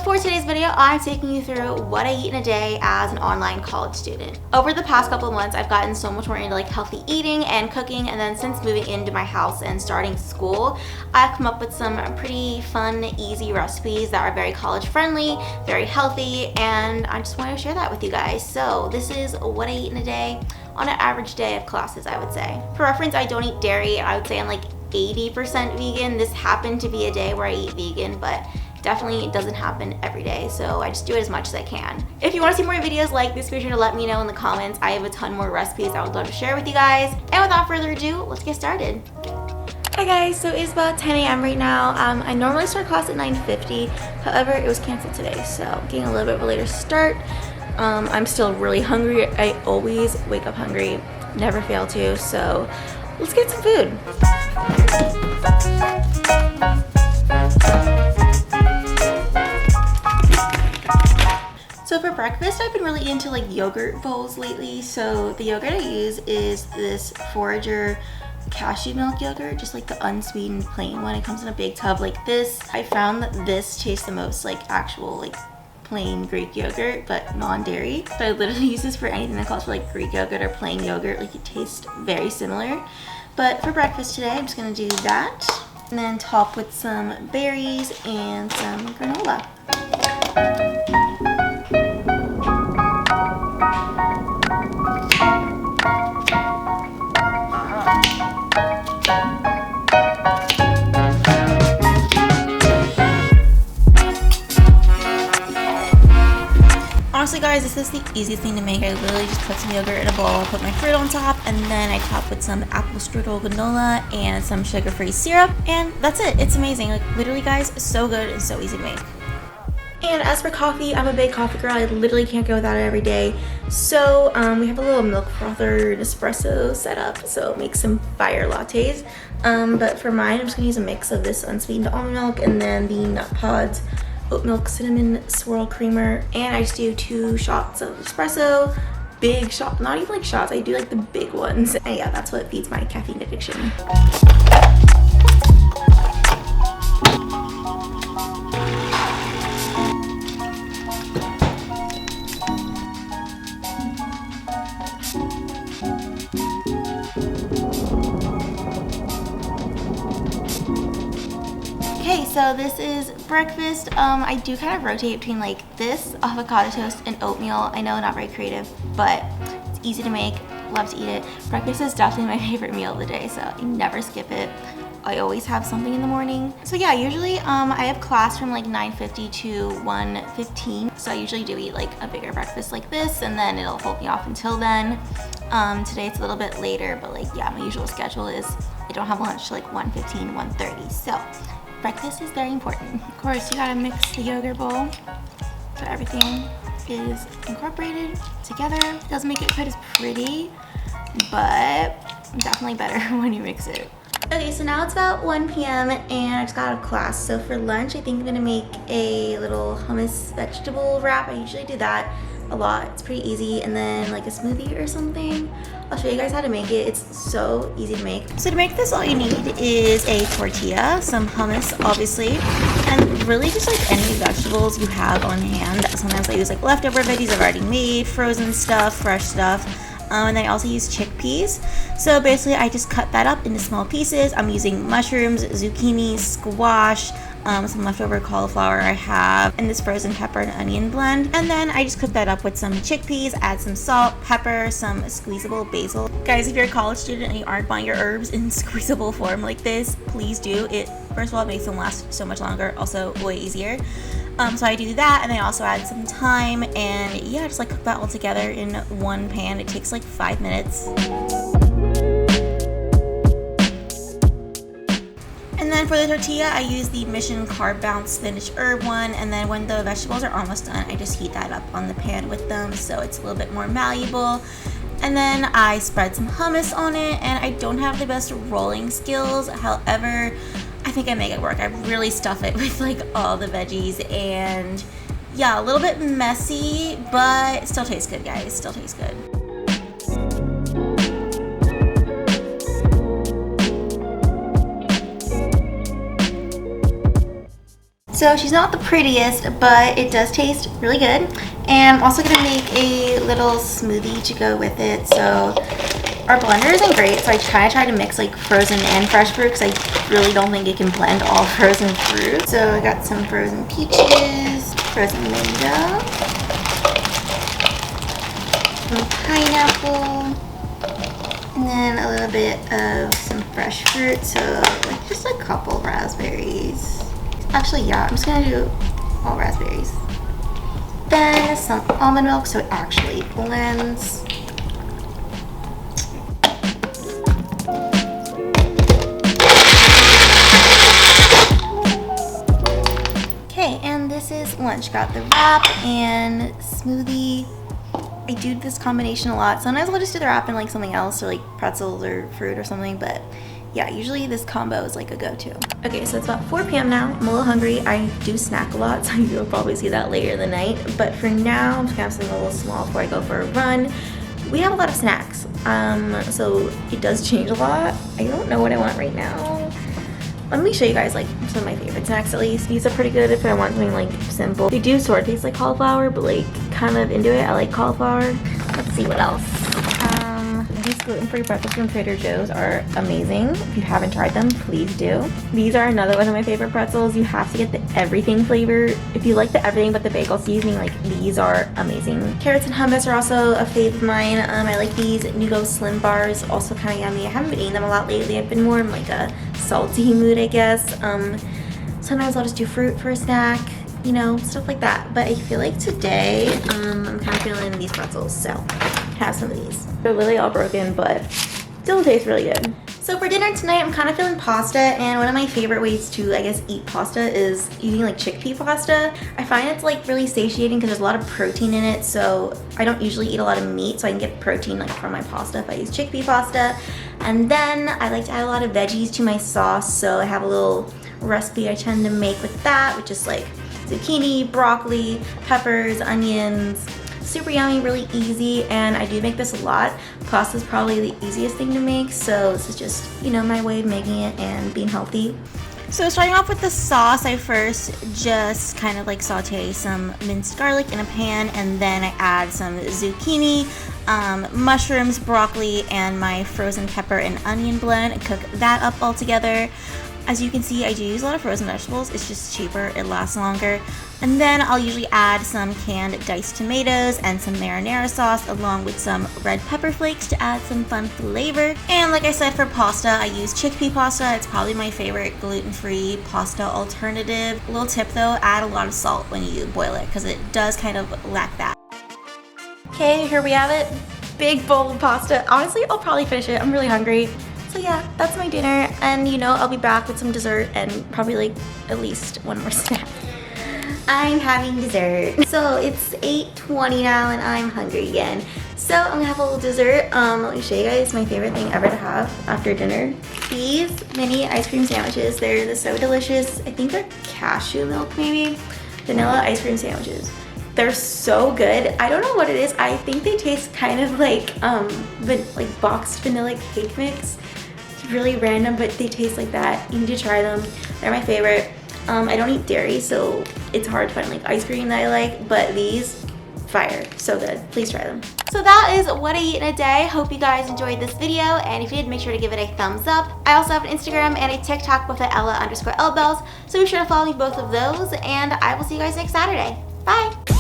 for today's video, I'm taking you through what I eat in a day as an online college student. Over the past couple of months, I've gotten so much more into like healthy eating and cooking, and then since moving into my house and starting school, I've come up with some pretty fun, easy recipes that are very college friendly, very healthy, and I just want to share that with you guys. So this is what I eat in a day on an average day of classes, I would say. For reference, I don't eat dairy. I would say I'm like 80% vegan. This happened to be a day where I eat vegan, but definitely it doesn't happen every day, so I just do it as much as I can. If you want to see more videos like this, be sure to let me know in the comments. I have a ton more recipes I would love to share with you guys. And without further ado, let's get started. Hi guys, so it's about 10 a.m. right now. I normally start class at 9:50, however it was canceled today, so I'm getting a little bit of a later start. I'm still really hungry. I always wake up hungry, never fail to, so let's get some food. So for breakfast, I've been really into like yogurt bowls lately. So the yogurt I use is this Forager cashew milk yogurt, just like the unsweetened plain one. It comes in a big tub like this. I found that this tastes the most like actual like plain Greek yogurt, but non-dairy. So I literally use this for anything that calls for like Greek yogurt or plain yogurt. Like it tastes very similar. But for breakfast today, I'm just gonna do that and then top with some berries and some granola. Honestly guys, this is the easiest thing to make. I literally just put some yogurt in a bowl, I put my fruit on top, and then I top with some apple strudel granola and some sugar-free syrup, and that's it. It's amazing. Like literally guys, so good and so easy to make. And as for coffee, I'm a big coffee girl. I literally can't go without it every day. So we have a little milk frother and espresso set up, so make some fire lattes. But for mine, I'm just gonna use a mix of this unsweetened almond milk and then the Nut Pods oat milk cinnamon swirl creamer, and I just do 2 shots of espresso. Big shot, not even like shots, I do like the big ones, and yeah, that's what feeds my caffeine addiction. Okay, so this is breakfast. I do kind of rotate between like this, avocado toast, and oatmeal. I know, not very creative, but it's easy to make. Love to eat it. Breakfast is definitely my favorite meal of the day, so I never skip it. I always have something in the morning. So yeah, usually I have class from like 9:50 to 1:15. So I usually do eat like a bigger breakfast like this, and then it'll hold me off until then. Today it's a little bit later, but like yeah, my usual schedule is I don't have lunch till like 1:15, 1:30. So breakfast is very important. Of course, you gotta mix the yogurt bowl so everything is incorporated together. It doesn't make it quite as pretty, but definitely better when you mix it. Okay, so now it's about 1 p.m. and I just got out of class. So for lunch, I think I'm gonna make a little hummus vegetable wrap. I usually do that a lot. It's pretty easy. And then like a smoothie or something. I'll show you guys how to make it. It's so easy to make. So to make this, all you need is a tortilla, some hummus, obviously, and really just like any vegetables you have on hand. Sometimes I use like leftover veggies I've already made, frozen stuff, fresh stuff. And then I also use chickpeas. So basically I just cut that up into small pieces. I'm using mushrooms, zucchini, squash, some leftover cauliflower I have, and this frozen pepper and onion blend. And then I just cook that up with some chickpeas, add some salt, pepper, some squeezable basil. Guys, if you're a college student and you aren't buying your herbs in squeezable form like this, please do. It, first of all, it makes them last so much longer, also way easier. So I do that, and then I also add some thyme, and yeah, just like cook that all together in one pan. It takes like 5 minutes. And then for the tortilla, I use the Mission Carb Bounce Spinach Herb one, and then when the vegetables are almost done, I just heat that up on the pan with them so it's a little bit more malleable. And then I spread some hummus on it, and I don't have the best rolling skills, however, I think I make it work. I really stuff it with like all the veggies, and yeah, a little bit messy, but it still tastes good, guys. It still tastes good. So she's not the prettiest, but it does taste really good. And I'm also gonna make a little smoothie to go with it. So our blender isn't great, so I kind of try to mix like frozen and fresh fruit because I really don't think it can blend all frozen fruit. So I got some frozen peaches, frozen mango, some pineapple, and then a little bit of some fresh fruit, so like just a couple raspberries. Actually, yeah, I'm just gonna do all raspberries. Then some almond milk so it actually blends. Okay, and this is lunch. Got the wrap and smoothie. I do this combination a lot. Sometimes I'll just do the wrap and like something else, or like pretzels or fruit or something, but yeah, usually this combo is like a go-to. Okay, so it's about 4 p.m. now. I'm a little hungry. I do snack a lot, so you'll probably see that later in the night. But for now, I'm just gonna have something a little small before I go for a run. We have a lot of snacks, so it does change a lot. I don't know what I want right now. Let me show you guys like some of my favorite snacks at least. These are pretty good if I want something like simple. They do sort of taste like cauliflower, but like kind of into it. I like cauliflower. Let's see what else. These gluten-free pretzels from Trader Joe's are amazing. If you haven't tried them, please do. These are another one of my favorite pretzels. You have to get the everything flavor. If you like the everything but the bagel seasoning, like these are amazing. Carrots and hummus are also a fave of mine. I like these Nugo Slim bars, also kind of yummy. I haven't been eating them a lot lately. I've been more in like a salty mood, I guess. Sometimes I'll just do fruit for a snack, you know, stuff like that. But I feel like today, I'm kind of feeling these pretzels, so have some of these. They're literally all broken, but still taste really good. So for dinner tonight, I'm kind of feeling pasta, and one of my favorite ways to, I guess, eat pasta is eating like chickpea pasta. I find it's like really satiating because there's a lot of protein in it, so I don't usually eat a lot of meat, so I can get protein like from my pasta if I use chickpea pasta. And then I like to add a lot of veggies to my sauce, so I have a little recipe I tend to make with that, which is like zucchini, broccoli, peppers, onions. Super yummy, really easy, and I do make this a lot. Pasta is probably the easiest thing to make, so this is just, you know, my way of making it and being healthy. So starting off with the sauce, I first just kind of like saute some minced garlic in a pan, and then I add some zucchini, mushrooms, broccoli, and my frozen pepper and onion blend and cook that up all together. As you can see, I do use a lot of frozen vegetables. It's just cheaper, it lasts longer. And then I'll usually add some canned diced tomatoes and some marinara sauce along with some red pepper flakes to add some fun flavor. And like I said, for pasta, I use chickpea pasta. It's probably my favorite gluten-free pasta alternative. A little tip though, add a lot of salt when you boil it because it does kind of lack that. Okay, here we have it. Big bowl of pasta. Honestly, I'll probably finish it. I'm really hungry. So yeah, that's my dinner, and you know, I'll be back with some dessert and probably like at least one more snack. I'm having dessert. So it's 8:20 now and I'm hungry again. So I'm gonna have a little dessert. Let me show you guys my favorite thing ever to have after dinner. These mini ice cream sandwiches, they're so delicious. I think they're cashew milk maybe. Vanilla ice cream sandwiches. They're so good. I don't know what it is. I think they taste kind of like boxed vanilla cake mix. It's really random, but they taste like that. You need to try them. They're my favorite. I don't eat dairy, so it's hard to find like ice cream that I like, but these, fire. So good. Please try them. So that is what I eat in a day. Hope you guys enjoyed this video, and if you did, make sure to give it a thumbs up. I also have an Instagram and a TikTok, both at Ella_Elbells, so be sure to follow me both of those, and I will see you guys next Saturday. Bye!